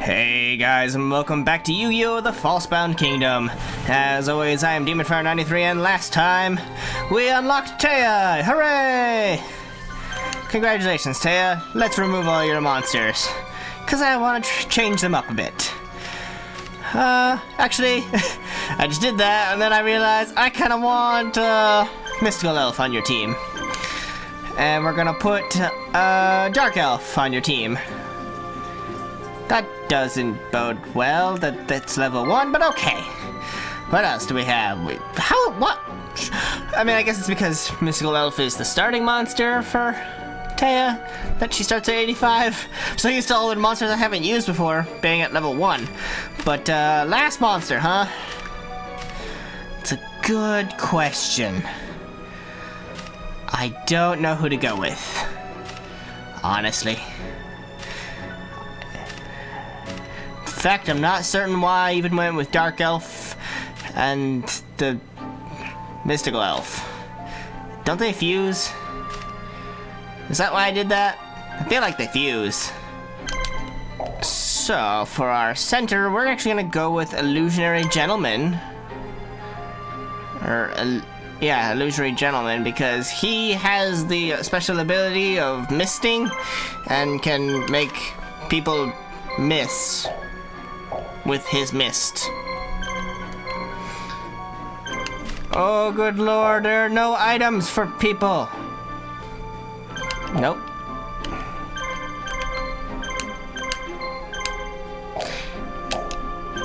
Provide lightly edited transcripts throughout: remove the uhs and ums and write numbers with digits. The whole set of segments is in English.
Hey guys, and welcome back to Yu-Gi-Oh! The Falsebound Kingdom. As always, I am DemonFire93, and last time, we unlocked Taya! Hooray! Congratulations, Taya. Let's remove all your monsters. Because I want to change them up a bit. Actually, I just did that, and then I realized I kind of want, Mystical Elf on your team. And we're gonna put, Dark Elf on your team. That doesn't bode well, that's level 1, but okay. What else do we have? What? I mean, I guess it's because Mystical Elf is the starting monster for Taya, that she starts at 85. I'm so used to all the monsters I haven't used before being at level 1. But, last monster, huh? It's a good question. I don't know who to go with, honestly. In fact, I'm not certain why I even went with Dark Elf and the Mystical Elf. Don't they fuse? Is that why I did that? I feel like they fuse. So, for our center, we're actually gonna go with Illusionary Gentleman. Yeah, Illusionary Gentleman, because he has the special ability of misting and can make people miss with his mist. Oh, good lord, there are no items for people. Nope.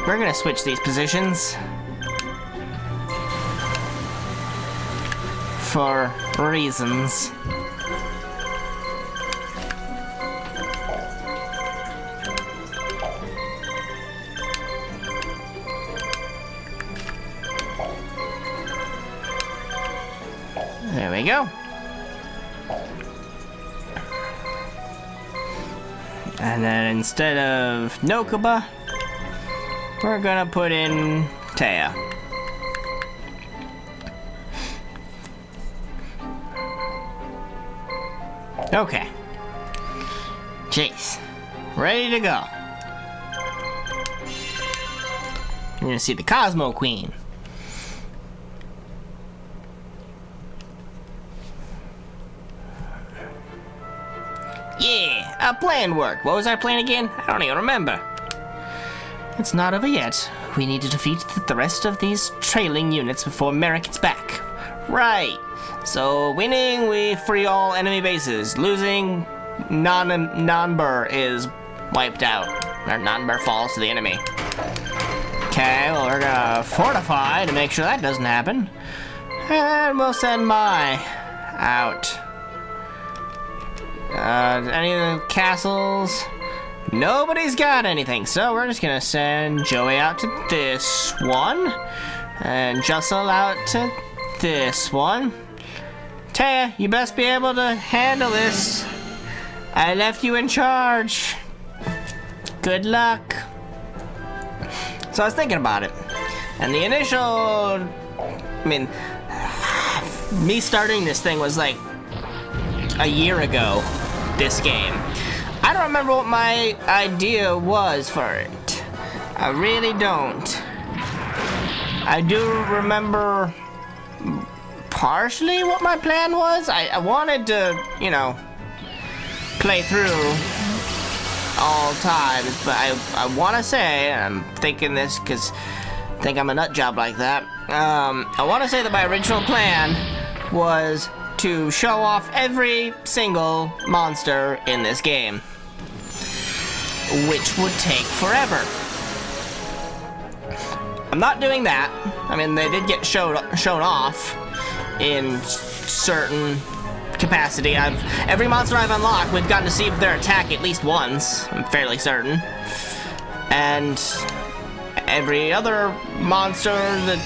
We're gonna switch these positions for reasons. There we go. And then instead of Nokuba, we're gonna put in Taya. Okay. Jeez. Ready to go. You're gonna see the Cosmo Queen. Yeah, our plan worked. What was our plan again? I don't even remember. It's not over yet. We need to defeat the rest of these trailing units before Marik gets back. Right. So, winning, we free all enemy bases. Losing, non-Bur is wiped out. Or non-Bur falls to the enemy. Okay, well, we're gonna fortify to make sure that doesn't happen. And we'll send Mai out. Any of the castles? Nobody's got anything, so we're just gonna send Joey out to this one. And Jussel out to this one. Taya, you best be able to handle this. I left you in charge. Good luck. So I was thinking about it. And the initial... I mean... me starting this thing was like... a year ago. This game. I don't remember what my idea was for it. I really don't. I do remember partially what my plan was. I wanted to, you know, play through all times, but I want to say, and I'm thinking this because I think I'm a nut job like that, I want to say that my original plan was to show off every single monster in this game, which would take forever. I'm not doing that. I mean, they did get shown off in certain capacity. Every monster I've unlocked, we've gotten to see their attack at least once, I'm fairly certain. And every other monster that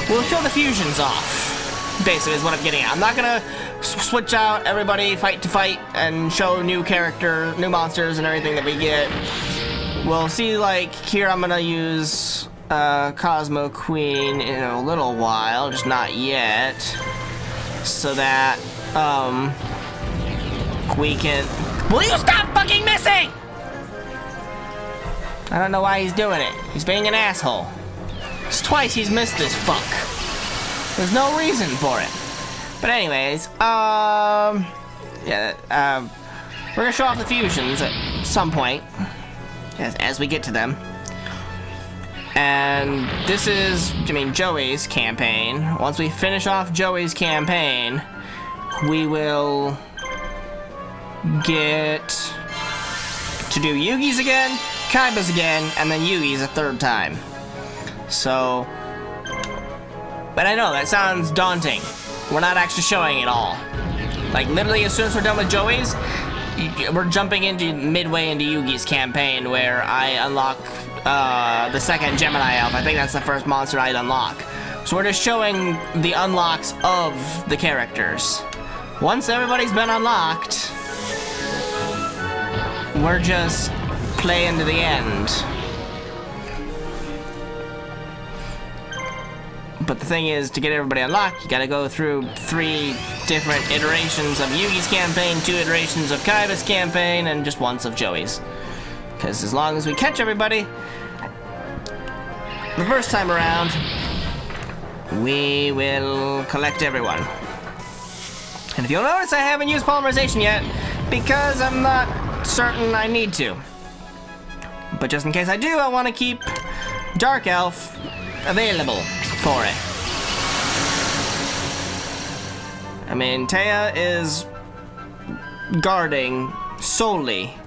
will show the fusions off, basically, is what I'm getting at. I'm not gonna switch out everybody fight to fight and show new monsters and everything that we get. We'll see, like, here I'm gonna use Cosmo Queen in a little while, just not yet, so that, we can... Will you stop fucking missing?! I don't know why he's doing it. He's being an asshole. It's twice he's missed this fuck. There's no reason for it. But anyways, we're gonna show off the fusions at some point, as we get to them. And this is, Joey's campaign. Once we finish off Joey's campaign, we will get to do Yugi's again, Kaiba's again, and then Yugi's a third time. So, but I know, that sounds daunting. We're not actually showing it all. Like, literally, as soon as we're done with Joey's, we're jumping into midway into Yugi's campaign, where I unlock the second Gemini Elf. I think that's the first monster I'd unlock. So we're just showing the unlocks of the characters. Once everybody's been unlocked, we're just playing to the end. But the thing is, to get everybody unlocked, you gotta go through 3 different iterations of Yugi's campaign, 2 iterations of Kaiba's campaign, and just once of Joey's. Because as long as we catch everybody the first time around, we will collect everyone. And if you'll notice, I haven't used polymerization yet, because I'm not certain I need to. But just in case I do, I want to keep Dark Elf available for it. Taya is guarding solely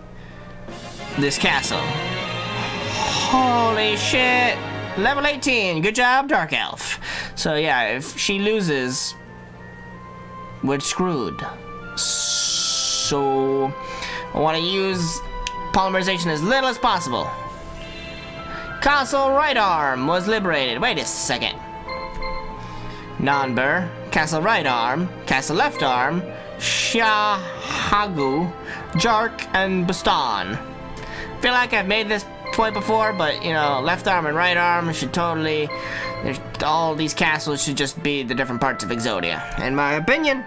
this castle. Holy shit! Level 18, good job, Dark Elf. So yeah, if she loses, we're screwed. So I want to use polymerization as little as possible. Castle right arm was liberated. Wait a second. Nanber, castle right arm, castle left arm, Shahagu, Jark, and Bastan. Feel like I've made this point before, but left arm and right arm should totally. All these castles should just be the different parts of Exodia, in my opinion.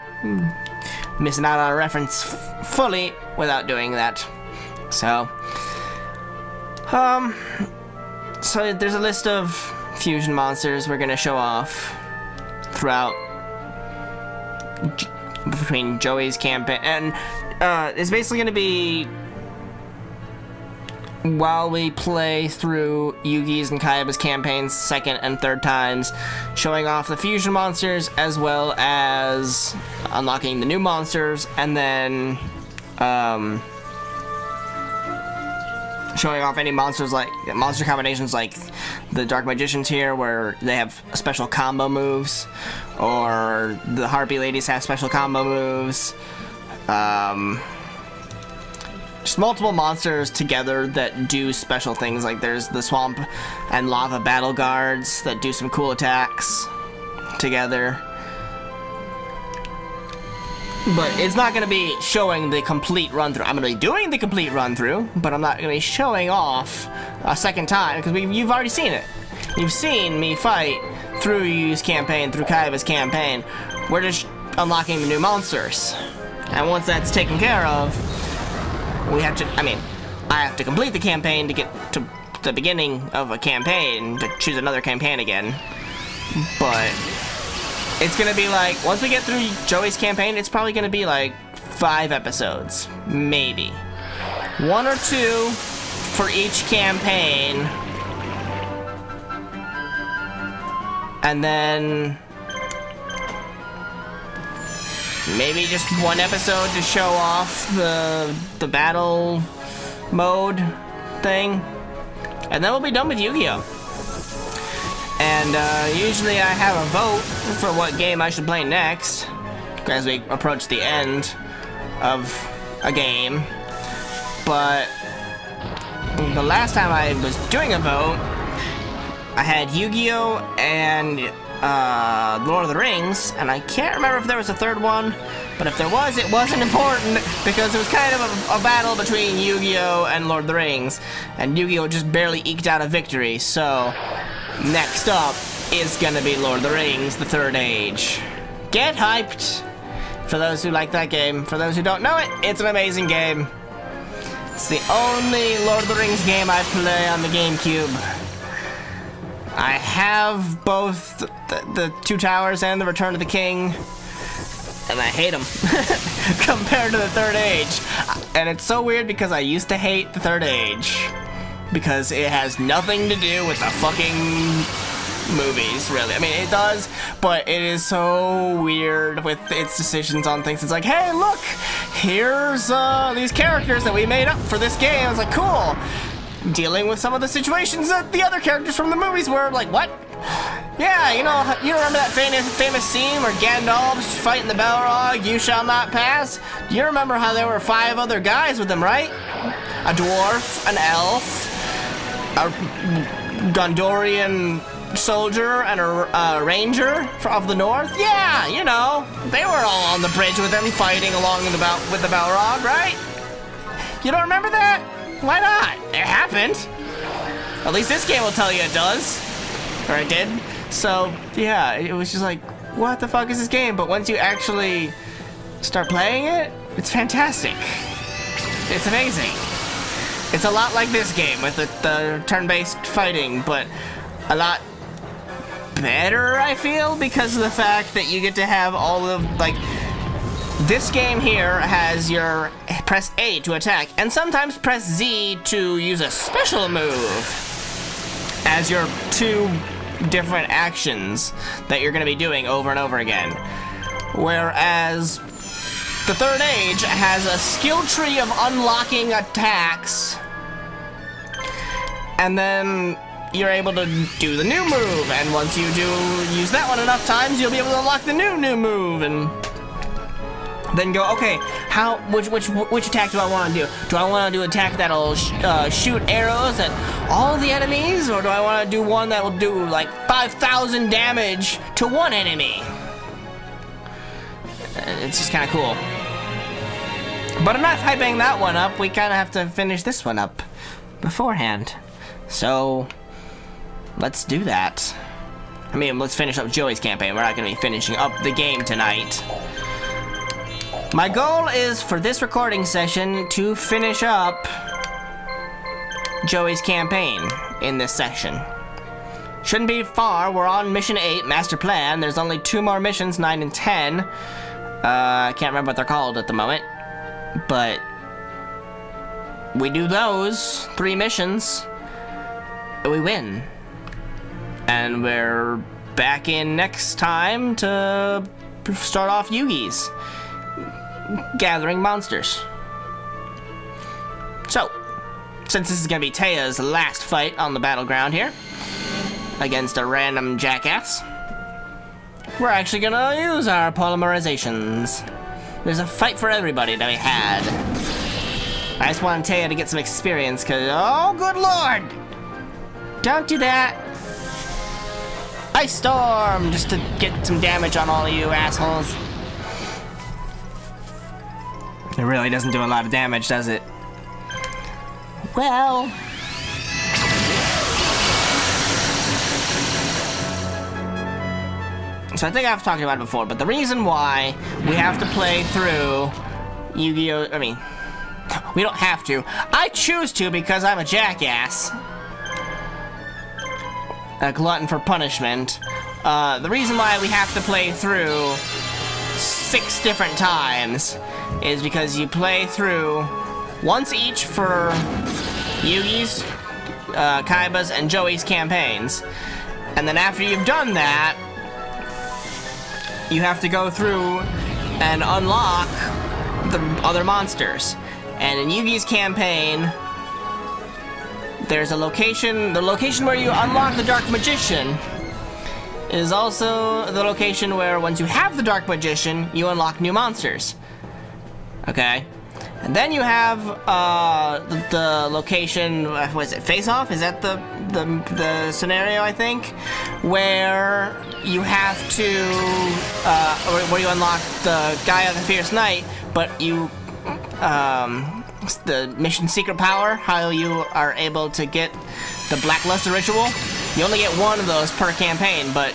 Missing out on a reference fully without doing that. So, so there's a list of fusion monsters we're gonna show off throughout between Joey's campaign, and it's basically gonna be while we play through Yugi's and Kaiba's campaigns second and third times, showing off the fusion monsters as well as unlocking the new monsters, and then showing off any monsters like monster combinations like the Dark Magicians here, where they have special combo moves, or the Harpy Ladies have special combo moves. Just multiple monsters together that do special things, like there's the Swamp and Lava Battle Guards that do some cool attacks together. But it's not going to be showing the complete run-through. I'm going to be doing the complete run-through, but I'm not going to be showing off a second time, because you've already seen it. You've seen me fight through Yu's campaign, through Kaiba's campaign. We're just unlocking the new monsters. And once that's taken care of, we have to, I have to complete the campaign to get to the beginning of a campaign, to choose another campaign again. But it's gonna be like, once we get through Joey's campaign, it's probably gonna be like 5 episodes, maybe. 1 or 2 for each campaign. And then maybe just 1 episode to show off the battle mode thing. And then we'll be done with Yu-Gi-Oh! And usually I have a vote for what game I should play next as we approach the end of a game. But the last time I was doing a vote, I had Yu-Gi-Oh! And Lord of the Rings, and I can't remember if there was a third one, but if there was, it wasn't important, because it was kind of a battle between Yu-Gi-Oh! And Lord of the Rings, and Yu-Gi-Oh! Just barely eked out a victory. So next up is gonna be Lord of the Rings, the Third Age. Get hyped! For those who like that game. For those who don't know it, it's an amazing game. It's the only Lord of the Rings game I play on the GameCube. I have both the Two Towers and the Return of the King, and I hate them compared to the Third Age. And it's so weird because I used to hate the Third Age because it has nothing to do with the fucking movies, really. I mean, it does, but it is so weird with its decisions on things. It's like, hey, look, here's these characters that we made up for this game. I was like, cool. Dealing with some of the situations that the other characters from the movies were like, what? Yeah, you know, you remember that famous scene where Gandalf's fighting the Balrog, you shall not pass? You remember how there were 5 other guys with him, right? A dwarf, an elf, a Gondorian soldier, and a ranger of the north? Yeah, you know, they were all on the bridge with him fighting along with the Balrog, right? You don't remember that? Why not? It happened. At least this game will tell you it does. Or it did. So, yeah, it was just like, what the fuck is this game? But once you actually start playing it, it's fantastic. It's amazing. It's a lot like this game with the turn-based fighting, but a lot better, I feel, because of the fact that you get to have all of, like, this game here has your press A to attack, and sometimes press Z to use a special move as your 2 different actions that you're going to be doing over and over again. Whereas the Third Age has a skill tree of unlocking attacks, and then you're able to do the new move, and once you do use that one enough times, you'll be able to unlock the new move, and then go, okay, which attack do I want to do? Do I want to do an attack that'll shoot arrows at all the enemies, or do I want to do one that will do like 5,000 damage to one enemy? It's just kind of cool. But enough hyping that one up, we kind of have to finish this one up beforehand. So, let's do that. I mean, let's finish up Joey's campaign. We're not going to be finishing up the game tonight. My goal is for this recording session to finish up Joey's campaign in this section. Shouldn't be far. We're on mission 8, Master Plan. There's only 2 more missions, 9 and 10. I can't remember what they're called at the moment. But we do those 3 missions, we win. And we're back in next time to start off Yugi's gathering monsters. So, since this is gonna be Taya's last fight on the battleground here against a random jackass, we're actually gonna use our polymerizations. There's a fight for everybody to be had. I just want Taya to get some experience, cause oh good lord! Don't do that! Ice Storm, just to get some damage on all of you assholes. It really doesn't do a lot of damage, does it? Well... So I think I've talked about it before, but the reason why we have to play through Yu-Gi-Oh! I mean, we don't have to. I choose to because I'm a jackass. A glutton for punishment. The reason why we have to play through 6 different times is because you play through once each for Yugi's, Kaiba's, and Joey's campaigns. And then after you've done that, you have to go through and unlock the other monsters. And in Yugi's campaign, there's a location, the location where you unlock the Dark Magician is also the location where once you have the Dark Magician, you unlock new monsters. Okay? And then you have the location, what is it, Face Off? Is that the scenario, I think? Where you have to, where you unlock the Gaia the Fierce Knight, but you, the mission secret power, how you are able to get the Blackluster Ritual. You only get 1 of those per campaign, but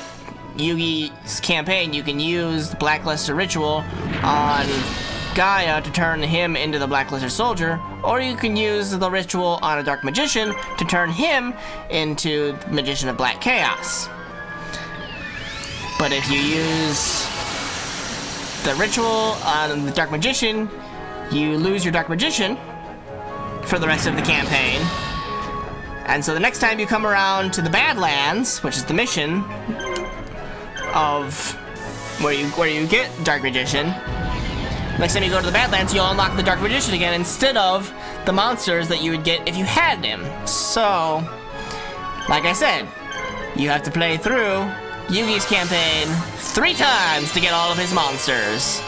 Yugi's campaign, you can use the Blackluster Ritual on Gaia to turn him into the Black Lizard Soldier, or you can use the ritual on a Dark Magician to turn him into the Magician of Black Chaos. But if you use the ritual on the Dark Magician, you lose your Dark Magician for the rest of the campaign. And so the next time you come around to the Badlands, which is the mission of where you get Dark Magician, next time you go to the Badlands, you'll unlock the Dark Magician again instead of the monsters that you would get if you had him. So, like I said, you have to play through Yugi's campaign 3 times to get all of his monsters.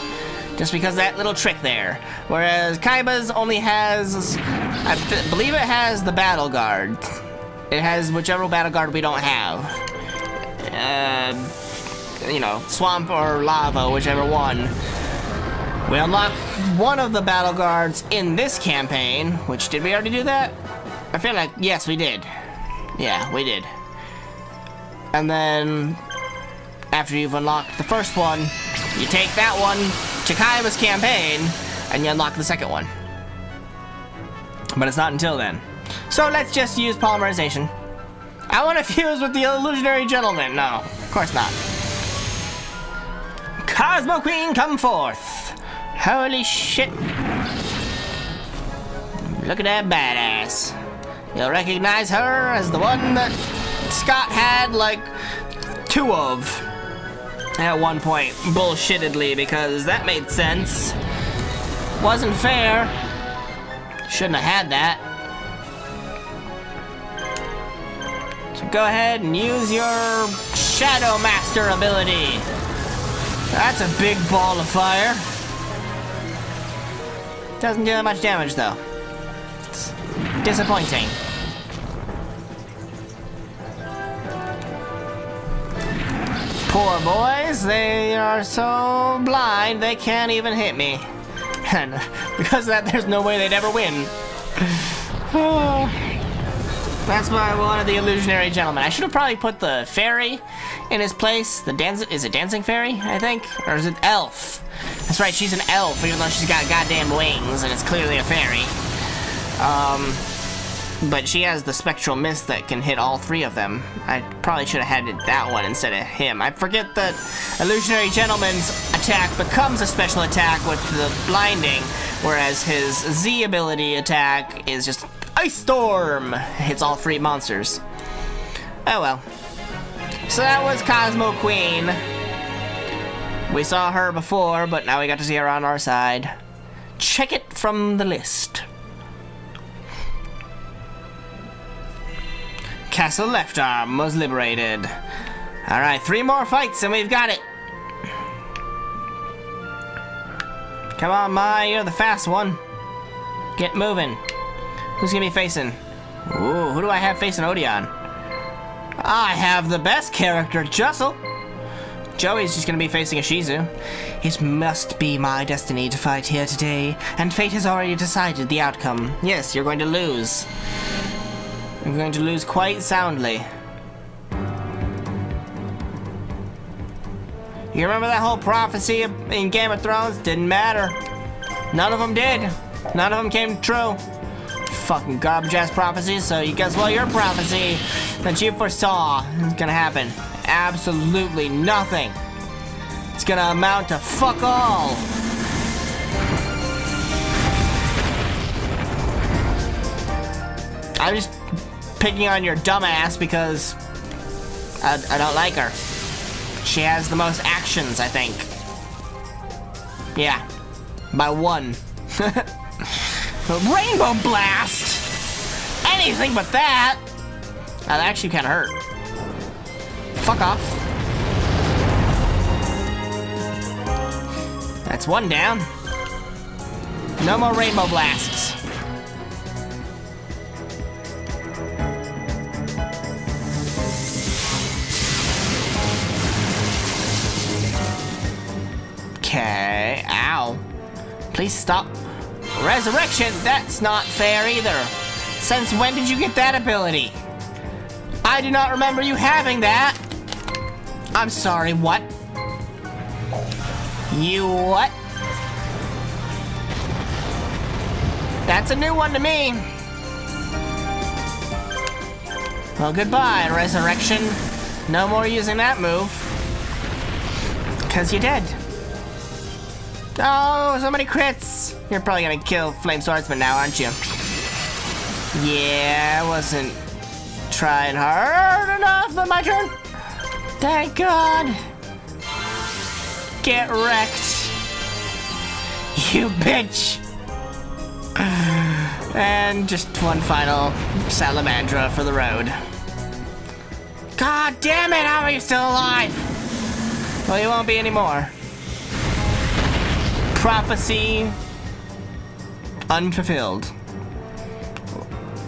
Just because of that little trick there. Whereas Kaiba's only has, I believe it has the Battle Guard. It has whichever Battle Guard we don't have. You know, Swamp or Lava, whichever one. We unlock one of the Battle Guards in this campaign, which, did we already do that? I feel like, yes, we did. Yeah, we did. And then, after you've unlocked the first one, you take that one to Kaiba's campaign, and you unlock the second one. But it's not until then. So let's just use polymerization. I want to fuse with the illusionary gentleman. No, of course not. Cosmo Queen, come forth. Holy shit. Look at that badass. You'll recognize her as the one that Scott had, like, 2 of at one point, bullshittedly, because that made sense. Wasn't fair. Shouldn't have had that. So go ahead and use your Shadow Master ability. That's a big ball of fire. Doesn't do that much damage, though. It's disappointing. Poor boys, they are so blind they can't even hit me. And because of that, there's no way they'd ever win. That's why I wanted the illusionary gentleman. I should have probably put the fairy in his place. Is it dancing fairy, I think? Or is it elf? That's right, she's an elf, even though she's got goddamn wings, and it's clearly a fairy. But she has the spectral mist that can hit all 3 of them. I probably should have had that one instead of him. I forget that Illusionary Gentleman's attack becomes a special attack with the blinding, whereas his Z ability attack is just Ice Storm. Hits all 3 monsters. Oh well. So that was Cosmo Queen. We saw her before, but now we got to see her on our side. Check it from the list. Castle Left Arm was liberated. Alright, 3 more fights and we've got it. Come on, Mai, you're the fast one. Get moving. Who's gonna be facing? Ooh, who do I have facing Odeon? I have the best character, Jussel. Joey's just gonna be facing a Shizu. It must be my destiny to fight here today, and fate has already decided the outcome. Yes, you're going to lose. You're going to lose quite soundly. You remember that whole prophecy in Game of Thrones? Didn't matter. None of them did. None of them came true. Fucking garbage ass prophecies, so you guess what your prophecy that you foresaw is gonna happen? Absolutely nothing. It's gonna amount to fuck all. I'm just picking on your dumbass because I don't like her. She has the most actions, I think. Yeah, by 1. Rainbow Blast! Anything but that! That actually kinda hurt. Fuck off. That's 1 down. No more Rainbow Blasts. Okay, ow. Please stop. Resurrection, that's not fair either. Since when did you get that ability? I do not remember you having that. I'm sorry, what? You what? That's a new one to me. Well, goodbye, Resurrection. No more using that move. Because you're dead. Oh, so many crits. You're probably gonna kill Flame Swordsman now, aren't you? Yeah, I wasn't trying hard enough. Then my turn. Thank God. Get wrecked. You bitch. And just one final Salamandra for the road. God damn it, how are you still alive? Well, you won't be anymore. Prophecy unfulfilled.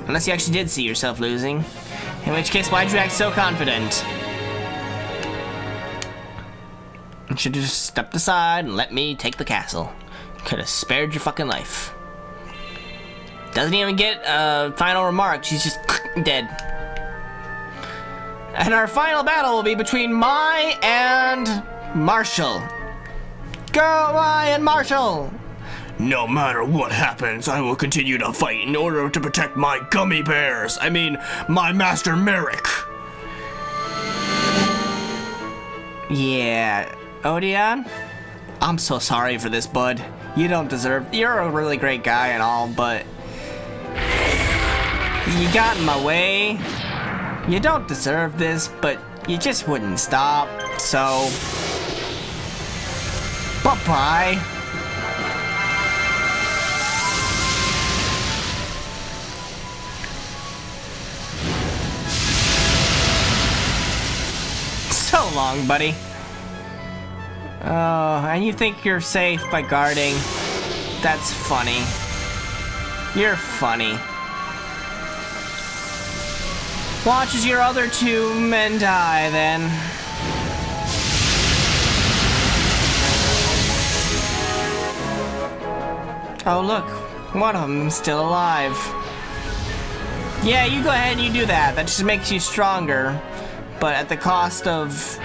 Unless you actually did see yourself losing. In which case, why'd you act so confident? You should have just stepped aside and let me take the castle. Could have spared your fucking life. Doesn't even get a final remark. She's just dead. And our final battle will be between Mai and Marshall. Go, Mai and Marshall! No matter what happens, I will continue to fight in order to protect my gummy bears. I mean, my master Marik. Yeah, Odeon? I'm so sorry for this, bud. You don't deserve... You're a really great guy and all, but... You got in my way. You don't deserve this, but you just wouldn't stop, so... Bye-bye. So long, buddy. Oh, and you think you're safe by guarding? That's funny. You're funny. Watch as your other two men die, then. Oh, look. One of them's still alive. Yeah, you go ahead and you do that. That just makes you stronger. But at the cost of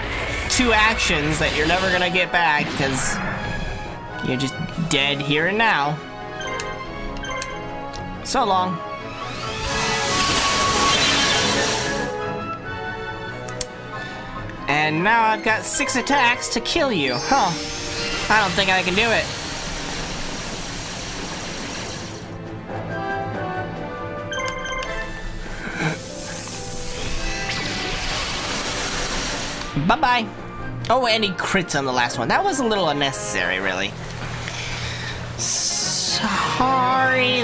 2 actions that you're never gonna get back, because you're just dead here and now. So long. And now I've got 6 attacks to kill you. Huh. I don't think I can do it. Bye-bye. Oh, and he crits on the last one. That was a little unnecessary, really. Sorry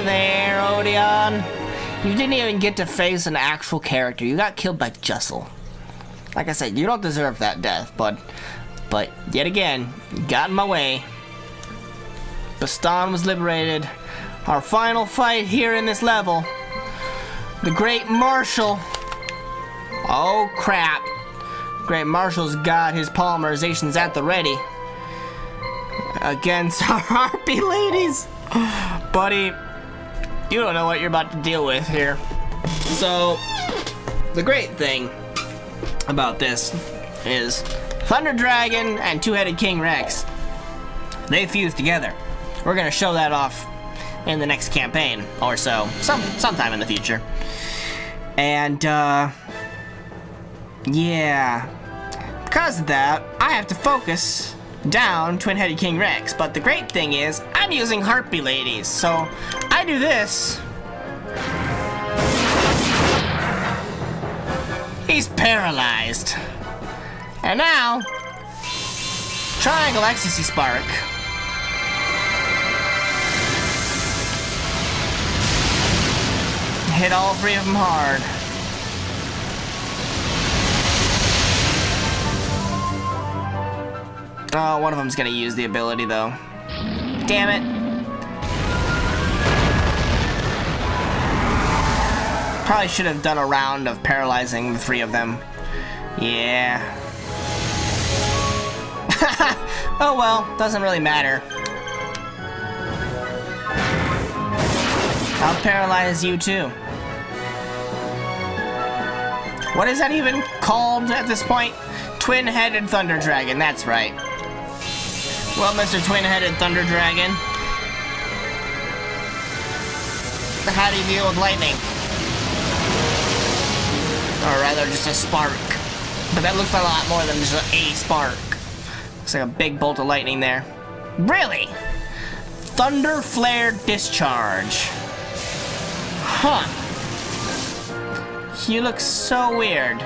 there, Odeon. You didn't even get to face an actual character. You got killed by Jussel. Like I said, you don't deserve that death, but yet again, you got in my way. Bastan was liberated. Our final fight here in this level. The Great Marshal. Oh, crap. Great Marshall's got his polymerizations at the ready. Against our harpy ladies. Buddy, you don't know what you're about to deal with here. So, the great thing about this is Thunder Dragon and Two-Headed King Rex. They fuse together. We're gonna show that off in the next campaign or so. Sometime in the future. And, yeah. Because of that, I have to focus down Twin-Headed King Rex. But the great thing is, I'm using Harpy Ladies. So, I do this. He's paralyzed. And now, Triangle Ecstasy Spark. Hit all 3 of them hard. Oh, one of them's gonna use the ability, though. Damn it. Probably should have done a round of paralyzing the 3 of them. Yeah. Oh well, doesn't really matter. I'll paralyze you too. What is that even called at this point? Twin-Headed Thunder Dragon, that's right. Well, Mr. Twin-Headed Thunder Dragon, how do you deal with lightning? Or rather, just a spark. But that looks a lot more than just a spark. Looks like a big bolt of lightning there. Really? Thunder Flare Discharge. Huh. You look so weird.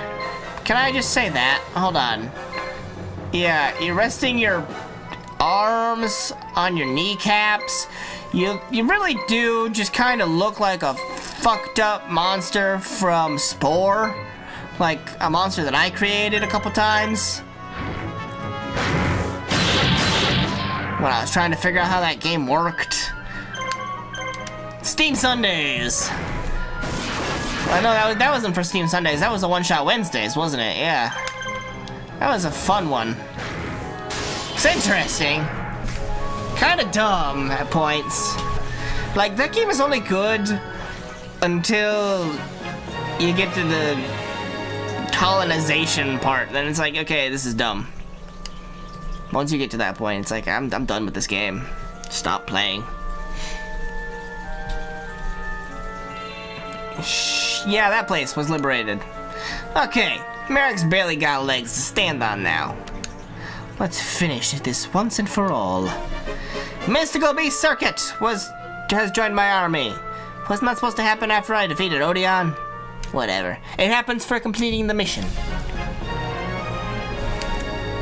Can I just say that? Hold on. Yeah, you're resting your arms on your kneecaps. You really do just kind of look like a fucked up monster from Spore. Like a monster that I created a couple times. When I was trying to figure out how that game worked. Steam Sundays! I know that wasn't for Steam Sundays, that was the One Shot Wednesdays, wasn't it? Yeah. That was a fun one. It's interesting. Kinda dumb at points. Like, that game is only good until you get to the colonization part. Then it's like, okay, this is dumb. Once you get to that point, it's like, I'm done with this game. Stop playing. Yeah, that place was liberated. Okay, Marik's barely got legs to stand on now. Let's finish this once and for all. Mystical Beast Circuit has joined my army. Wasn't that supposed to happen after I defeated Odeon? Whatever. It happens for completing the mission.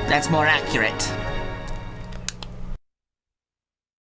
That's more accurate.